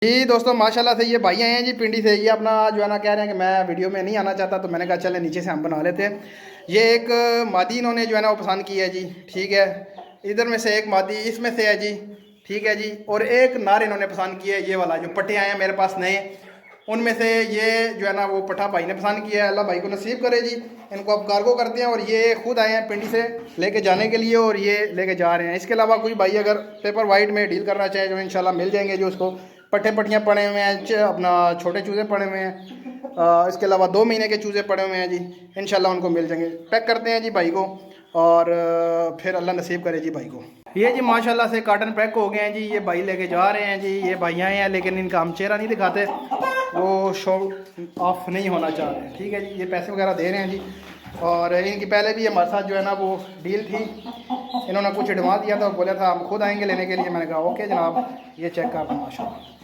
जी दोस्तों माशाल्लाह से ये भाई आए हैं जी पिंडी से। ये अपना जो है ना कह रहे हैं कि मैं वीडियो में नहीं आना चाहता, तो मैंने कहा चले नीचे से हम बना लेते हैं। ये एक मादी इन्होंने जो है ना वो पसंद की है जी, ठीक है। इधर में से एक मादी इसमें से है जी, ठीक है जी। और एक नार इन्होंने पसंद किया है, ये वाला जो पट्टे आए हैं मेरे पास नए, उनमें से ये जो है ना वो पट्ठा भाई ने पसंद किया है। अल्लाह भाई को नसीब करे जी। इनको अब कार्गो करते हैं और ये खुद आए हैं पिंडी से लेके जाने के लिए और ये लेके जा रहे हैं। इसके अलावा कोई भाई अगर पेपर वाइट में डील करना चाहे जो इंशाल्लाह मिल जाएंगे, जो उसको पट्टे पट्टियाँ पड़े हुए हैं, अपना छोटे चूज़े पड़े हुए हैं, इसके अलावा 2 महीने के चूज़े पड़े हुए हैं जी, इंशाल्लाह उनको मिल जाएंगे। पैक करते हैं जी भाई को और फिर अल्लाह नसीब करे जी भाई को। ये जी माशाल्लाह से कार्टन पैक हो गए हैं जी। ये भाई लेके जा रहे हैं जी। ये भाई आए हैं लेकिन इनका हम चेहरा नहीं दिखाते, वो शो ऑफ नहीं होना चाह रहे हैं, ठीक है जी। ये पैसे वगैरह दे रहे हैं जी। और इनकी पहले भी हमारे साथ जो है ना वो डील थी, इन्होंने कुछ एडवांस दिया था, बोला था हम खुद आएंगे लेने के लिए। मैंने कहा ओके जनाब। ये चेक कर रहा हूँ माशाल्लाह।